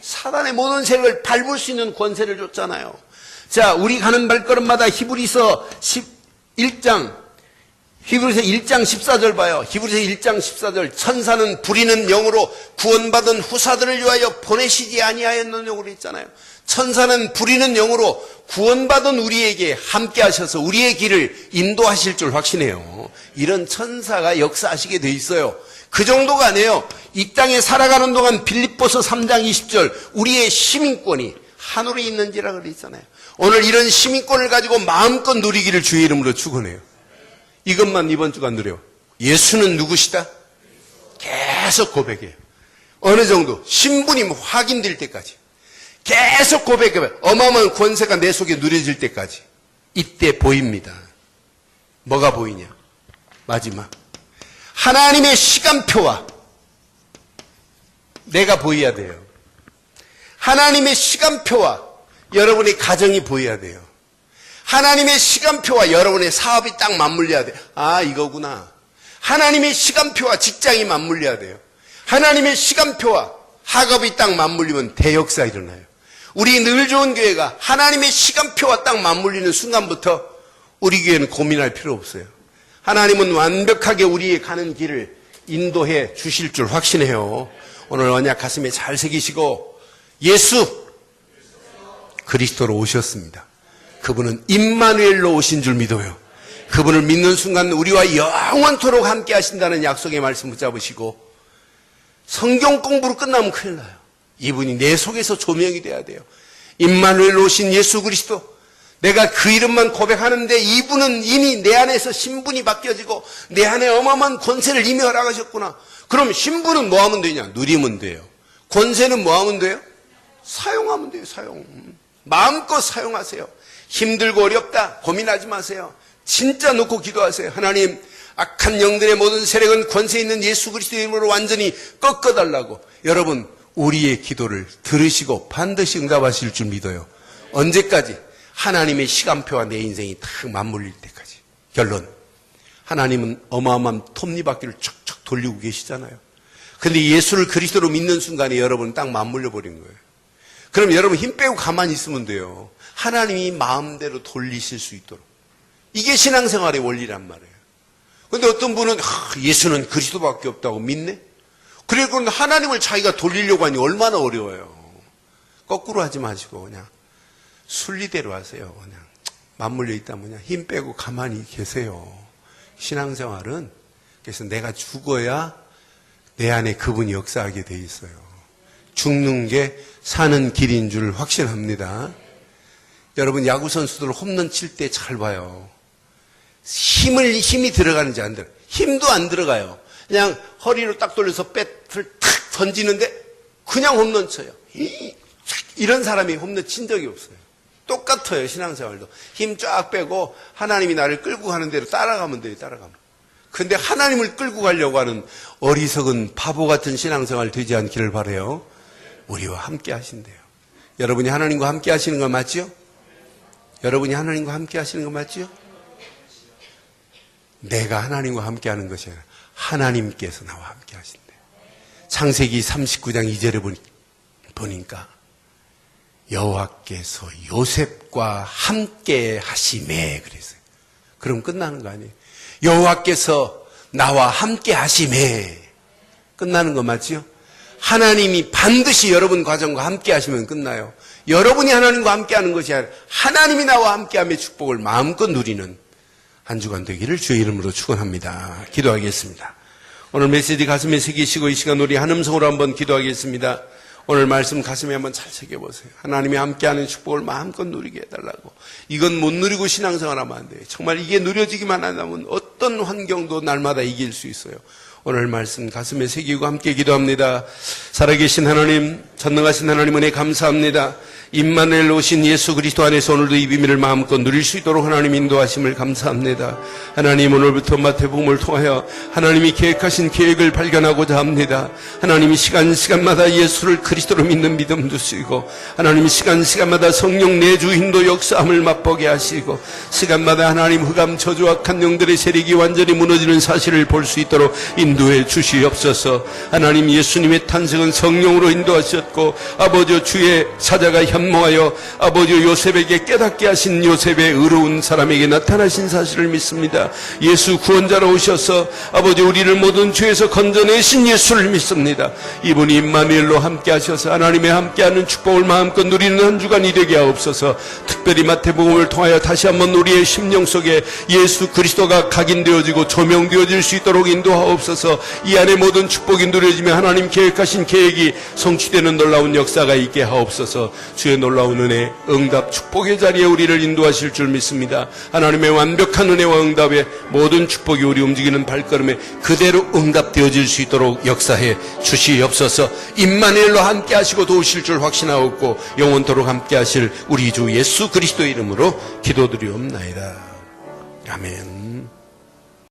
[SPEAKER 1] 사단의 모든 세력을 밟을 수 있는 권세를 줬잖아요. 자, 우리 가는 발걸음마다 히브리서 1장 14절 봐요. 히브리서 1장 14절 천사는 부리는 영으로 구원받은 후사들을 위하여 보내시지 아니하였느냐고 그랬잖아요. 천사는 부리는 영으로 구원받은 우리에게 함께 하셔서 우리의 길을 인도하실 줄 확신해요. 이런 천사가 역사하시게 돼 있어요. 그 정도가 아니에요. 이 땅에 살아가는 동안 빌립보서 3장 20절 우리의 시민권이 하늘에 있는지라 그랬잖아요. 오늘 이런 시민권을 가지고 마음껏 누리기를 주의 이름으로 축원해요. 이것만 이번 주간 누려. 예수는 누구시다? 계속 고백해요. 어느 정도 신분이 확인될 때까지 계속 고백해요. 어마어마한 권세가 내 속에 누려질 때까지. 이때 보입니다. 뭐가 보이냐? 마지막 하나님의 시간표와 내가 보여야 돼요. 하나님의 시간표와 여러분의 가정이 보여야 돼요. 하나님의 시간표와 여러분의 사업이 딱 맞물려야 돼요. 아, 이거구나. 하나님의 시간표와 직장이 맞물려야 돼요. 하나님의 시간표와 학업이 딱 맞물리면 대역사 일어나요. 우리 늘 좋은 교회가 하나님의 시간표와 딱 맞물리는 순간부터 우리 교회는 고민할 필요 없어요. 하나님은 완벽하게 우리의 가는 길을 인도해 주실 줄 확신해요. 오늘 언약 가슴에 잘 새기시고 예수 그리스도로 오셨습니다. 그분은 임마누엘로 오신 줄 믿어요. 그분을 믿는 순간 우리와 영원토록 함께 하신다는 약속의 말씀 붙잡으시고 성경 공부로 끝나면 큰일 나요. 이분이 내 속에서 조명이 돼야 돼요. 임마누엘로 오신 예수 그리스도, 내가 그 이름만 고백하는데 이분은 이미 내 안에서 신분이 바뀌어지고 내 안에 어마어마한 권세를 이미 허락하셨구나. 그럼 신분은 뭐 하면 되냐? 누리면 돼요. 권세는 뭐 하면 돼요? 사용하면 돼요. 사용. 마음껏 사용하세요. 힘들고 어렵다 고민하지 마세요. 진짜 놓고 기도하세요. 하나님, 악한 영들의 모든 세력은 권세 있는 예수 그리스도의 이름으로 완전히 꺾어달라고. 여러분, 우리의 기도를 들으시고 반드시 응답하실 줄 믿어요. 언제까지? 하나님의 시간표와 내 인생이 탁 맞물릴 때까지. 결론, 하나님은 어마어마한 톱니바퀴를 척척 돌리고 계시잖아요. 근데 예수를 그리스도로 믿는 순간에 여러분은 딱 맞물려 버린 거예요. 그럼 여러분 힘 빼고 가만히 있으면 돼요. 하나님이 마음대로 돌리실 수 있도록. 이게 신앙생활의 원리란 말이에요. 근데 어떤 분은 예수는 그리스도밖에 없다고 믿네? 그리고 하나님을 자기가 돌리려고 하니 얼마나 어려워요. 거꾸로 하지 마시고 그냥 순리대로 하세요. 그냥 맞물려 있다면 그냥 힘 빼고 가만히 계세요. 신앙생활은 그래서 내가 죽어야 내 안에 그분이 역사하게 돼 있어요. 죽는 게 사는 길인 줄 확신합니다. 여러분 야구 선수들 홈런 칠 때 잘 봐요. 힘이 들어가는지 안 들어가요. 힘도 안 들어가요. 그냥 허리로 딱 돌려서 배트를 탁 던지는데 그냥 홈런 쳐요. 이런 사람이 홈런 친 적이 없어요. 똑같아요. 신앙생활도. 힘 쫙 빼고 하나님이 나를 끌고 가는 대로 따라가면 돼요. 따라가면. 근데 하나님을 끌고 가려고 하는 어리석은 바보 같은 신앙생활 되지 않기를 바라요. 우리와 함께 하신대요. 여러분이 하나님과 함께 하시는 거 맞죠? 여러분이 하나님과 함께 하시는 거 맞죠? 내가 하나님과 함께 하는 것이 아니라 하나님께서 나와 함께 하신대요. 창세기 39장 2절에 보니까 여호와께서 요셉과 함께 하심에 그랬어요. 그럼 끝나는 거 아니에요? 여호와께서 나와 함께 하심에 끝나는 거 맞지요? 하나님이 반드시 여러분 과정과 함께 하시면 끝나요. 여러분이 하나님과 함께 하는 것이 아니라 하나님이 나와 함께함의 축복을 마음껏 누리는 한 주간 되기를 주의 이름으로 축원합니다. 기도하겠습니다. 오늘 메시지 가슴에 새기시고 이 시간 우리 한 음성으로 한번 기도하겠습니다. 오늘 말씀 가슴에 한번 잘 새겨보세요. 하나님이 함께하는 축복을 마음껏 누리게 해달라고. 이건 못 누리고 신앙생활하면 안 돼요. 정말 이게 누려지기만 한다면 어떤 환경도 날마다 이길 수 있어요. 오늘 말씀 가슴에 새기고 함께 기도합니다. 살아계신 하나님, 전능하신 하나님 은혜 감사합니다. 임마누엘 오신 예수 그리스도 안에서 오늘도 이 비밀을 마음껏 누릴 수 있도록 하나님 인도하심을 감사합니다. 하나님 오늘부터 마태복음을 통하여 하나님이 계획하신 계획을 발견하고자 합니다. 하나님이 시간마다 예수를 그리스도로 믿는 믿음 주시고 하나님이 시간마다 성령 내주 인도 역사함을 맛보게 하시고 시간마다 하나님 흑암 저주 악한 영들의 세력이 완전히 무너지는 사실을 볼 수 있도록 인도해 주시옵소서. 하나님 예수님의 탄생은 성령으로 인도하셨고 아버지 주의 사자가 현모하여 아버지 요셉에게 깨닫게 하신 요셉의 의로운 사람에게 나타나신 사실을 믿습니다. 예수 구원자로 오셔서 아버지 우리를 모든 죄에서 건져내신 예수를 믿습니다. 이분이 임마누엘로 함께 하셔서 하나님의 함께하는 축복을 마음껏 누리는 한 주간이 되게 하옵소서. 특별히 마태복음을 통하여 다시 한번 우리의 심령 속에 예수 그리스도가 각인되어지고 조명되어질 수 있도록 인도하옵소서. 이 안에 모든 축복이 누려지며 하나님 계획하신 계획이 성취되는 놀라운 역사가 있게 하옵소서. 주의 놀라운 은혜, 응답, 축복의 자리에 우리를 인도하실 줄 믿습니다. 하나님의 완벽한 은혜와 응답에 모든 축복이 우리 움직이는 발걸음에 그대로 응답되어질 수 있도록 역사해 주시옵소서. 임마누엘로 함께 하시고 도우실 줄 확신하옵고 영원토록 함께 하실 우리 주 예수 그리스도의 이름으로 기도드리옵나이다. 아멘.